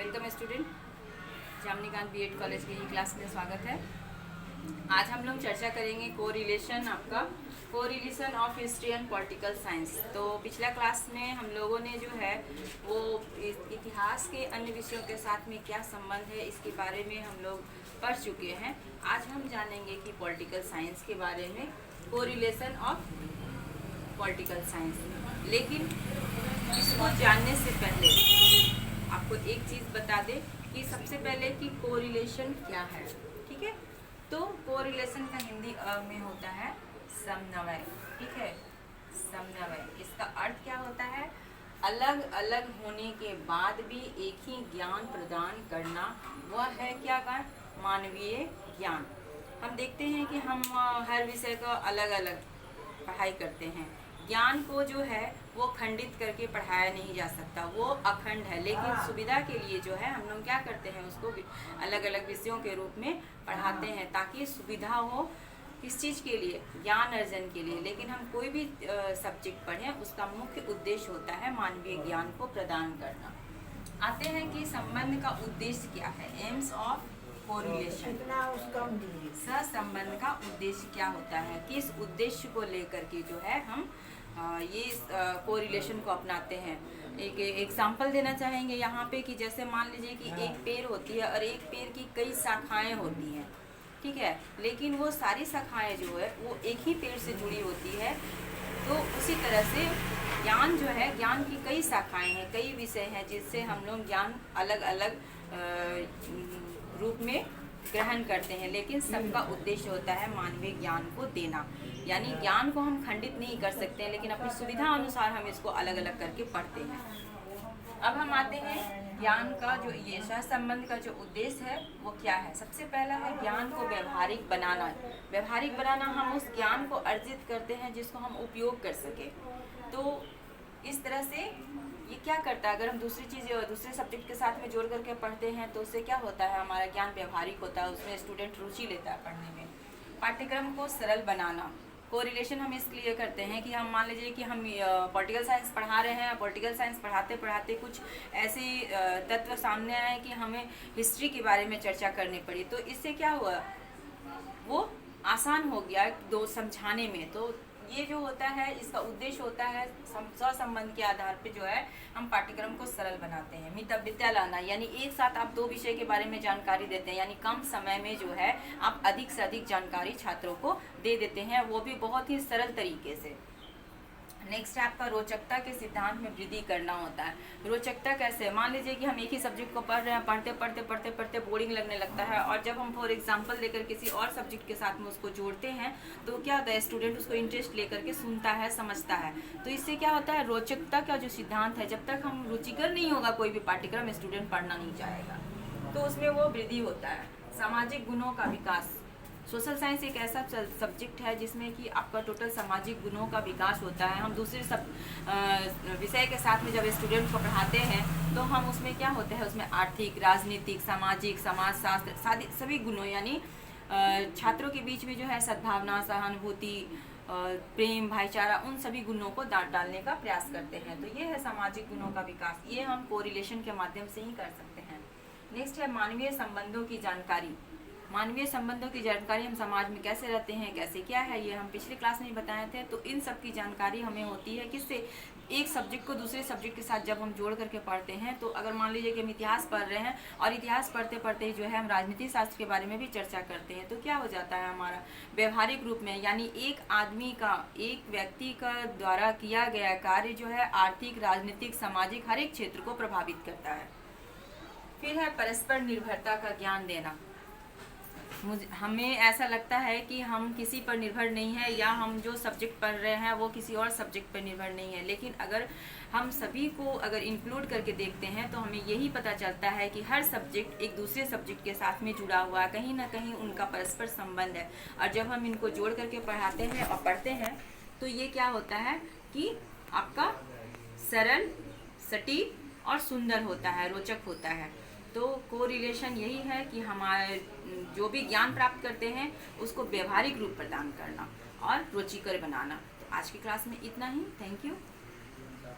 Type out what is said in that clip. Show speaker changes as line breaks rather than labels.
Welcome student, जामनीकांत BEd college की class में स्वागत है। आज हम लोग चर्चा करेंगे correlation of history and political science. तो पिछला क्लास में हम लोगों ने जो है वो इतिहास के अन्य विषयों के साथ में क्या संबंध है इसके बारे में हम लोग पढ़ चुके हैं। आज हम जानेंगे कि पॉलिटिकल साइंस के बारे में, कोरिलेशन ऑफ पॉलिटिकल साइंस। लेकिन इसको जानने से पहले आपको एक चीज़ बता दें कि सबसे पहले कि कोरिलेशन क्या है। ठीक है, तो कोरिलेशन का हिंदी में होता है समन्वय। ठीक है, समन्वय, इसका अर्थ क्या होता है? अलग अलग होने के बाद भी एक ही ज्ञान प्रदान करना, वह है क्या ज्ञान? मानवीय ज्ञान। हम देखते हैं कि हम हर विषय का अलग अलग पढ़ाई करते हैं। ज्ञान को जो है वो खंडित करके पढ़ाया नहीं जा सकता, वो अखंड है। लेकिन सुविधा के लिए जो है हम लोग क्या करते हैं, उसको अलग अलग विषयों के रूप में पढ़ाते हैं ताकि सुविधा हो। किस चीज़ के लिए? ज्ञान अर्जन के लिए। लेकिन हम कोई भी सब्जेक्ट पढ़ें, उसका मुख्य उद्देश्य होता है मानवीय ज्ञान को प्रदान करना। आते हैं कि संबंध का उद्देश्य क्या है। एम्स ऑफ कोरिलेशन, सहसंबंध का उद्देश्य क्या होता है, किस उद्देश्य को लेकर के जो है हम ये कोरिलेशन को अपनाते हैं। एक एग्जाम्पल देना चाहेंगे यहाँ पे कि जैसे मान लीजिए कि एक पेड़ होती है और एक पेड़ की कई शाखाएं होती हैं। ठीक है, लेकिन वो सारी शाखाएं जो है वो एक ही पेड़ से जुड़ी होती है। तो उसी तरह से ज्ञान जो है, ज्ञान की कई शाखाएं हैं, कई विषय हैं जिससे हम लोग ज्ञान अलग अलग रूप में ग्रहण करते हैं। लेकिन सबका उद्देश्य होता है मानवीय ज्ञान को देना। यानी ज्ञान को हम खंडित नहीं कर सकते हैं, लेकिन अपनी सुविधा अनुसार हम इसको अलग अलग करके पढ़ते हैं। अब हम आते हैं ज्ञान का जो ये सहसंबंध का जो उद्देश्य है वो क्या है। सबसे पहला है ज्ञान को व्यवहारिक बनाना। व्यवहारिक बनाना, हम उस ज्ञान को अर्जित करते हैं जिसको हम उपयोग कर सके। तो इस तरह से ये क्या करता है, अगर हम दूसरी चीज़ दूसरे सब्जेक्ट के साथ में जोड़ करके पढ़ते हैं तो उससे क्या होता है, हमारा ज्ञान व्यवहारिक होता है, उसमें स्टूडेंट रुचि लेता है पढ़ने में। पाठ्यक्रम को सरल बनाना। कोरिलेशन हम इसलिए करते हैं कि हम मान लीजिए कि हम पॉलिटिकल साइंस पढ़ा रहे हैं। पॉलिटिकल साइंस पढ़ाते पढ़ाते कुछ ऐसे तत्व सामने आए कि हमें हिस्ट्री के बारे में चर्चा करनी पड़ी। तो इससे क्या हुआ, वो आसान हो गया दो समझाने में। तो ये जो होता है, इसका उद्देश्य होता है सहसंबंध के आधार पे जो है हम पाठ्यक्रम को सरल बनाते हैं। मितव्यता लाना, यानी एक साथ आप दो विषय के बारे में जानकारी देते हैं, यानी कम समय में जो है आप अधिक से अधिक जानकारी छात्रों को दे देते हैं, वो भी बहुत ही सरल तरीके से। नेक्स्ट है आपका रोचकता के सिद्धांत में वृद्धि करना होता है। रोचकता कैसे? मान लीजिए कि हम एक ही सब्जेक्ट को पढ़ रहे हैं, पढ़ते पढ़ते पढ़ते पढ़ते बोरिंग लगने लगता है, और जब हम फॉर एग्जांपल लेकर किसी और सब्जेक्ट के साथ में उसको जोड़ते हैं तो क्या होता है, स्टूडेंट उसको इंटरेस्ट लेकर के सुनता है, समझता है। तो इससे क्या होता है, रोचकता का जो सिद्धांत है, जब तक हम रुचिकर नहीं होगा कोई भी पाठ्यक्रम, स्टूडेंट पढ़ना नहीं चाहेगा। तो उसमें वो वृद्धि होता है। सामाजिक गुणों का विकास। सोशल साइंस एक ऐसा सब्जेक्ट है जिसमें कि आपका टोटल सामाजिक गुणों का विकास होता है। हम दूसरे विषय के साथ में जब स्टूडेंट को पढ़ाते हैं तो हम उसमें क्या होते हैं, उसमें आर्थिक, राजनीतिक, सामाजिक, समाजशास्त्र, सभी गुणों, यानी छात्रों के बीच में जो है सद्भावना, सहानुभूति, प्रेम, भाईचारा, उन सभी गुणों को डालने का प्रयास करते हैं। तो ये है सामाजिक गुणों का विकास। ये हम कोरिलेशन के माध्यम से ही कर सकते हैं। नेक्स्ट है मानवीय संबंधों की जानकारी। मानवीय संबंधों की जानकारी, हम समाज में कैसे रहते हैं, कैसे क्या है, ये हम पिछले क्लास में ही बताए थे। तो इन सब की जानकारी हमें होती है किससे, एक सब्जेक्ट को दूसरे सब्जेक्ट के साथ जब हम जोड़ करके पढ़ते हैं। तो अगर मान लीजिए कि हम इतिहास पढ़ रहे हैं और इतिहास पढ़ते पढ़ते जो है हम राजनीति शास्त्र के बारे में भी चर्चा करते हैं, तो क्या हो जाता है हमारा व्यवहारिक रूप में, यानी एक आदमी का, एक व्यक्ति का द्वारा किया गया कार्य जो है आर्थिक, राजनीतिक, सामाजिक हर एक क्षेत्र को प्रभावित करता है। फिर है परस्पर निर्भरता का ज्ञान देना। हमें ऐसा लगता है कि हम किसी पर निर्भर नहीं है, या हम जो सब्जेक्ट पढ़ रहे हैं वो किसी और सब्जेक्ट पर निर्भर नहीं है। लेकिन अगर हम सभी को अगर इंक्लूड करके देखते हैं तो हमें यही पता चलता है कि हर सब्जेक्ट एक दूसरे सब्जेक्ट के साथ में जुड़ा हुआ है, कहीं ना कहीं उनका परस्पर संबंध है। और जब हम इनको जोड़ करके पढ़ाते हैं और पढ़ते हैं तो ये क्या होता है कि आपका सरल, सटीक और सुंदर होता है, रोचक होता है। तो कोरिलेशन यही है कि हमारे जो भी ज्ञान प्राप्त करते हैं उसको व्यवहारिक रूप प्रदान करना और रुचिकर बनाना। तो आज की क्लास में इतना ही। Thank you.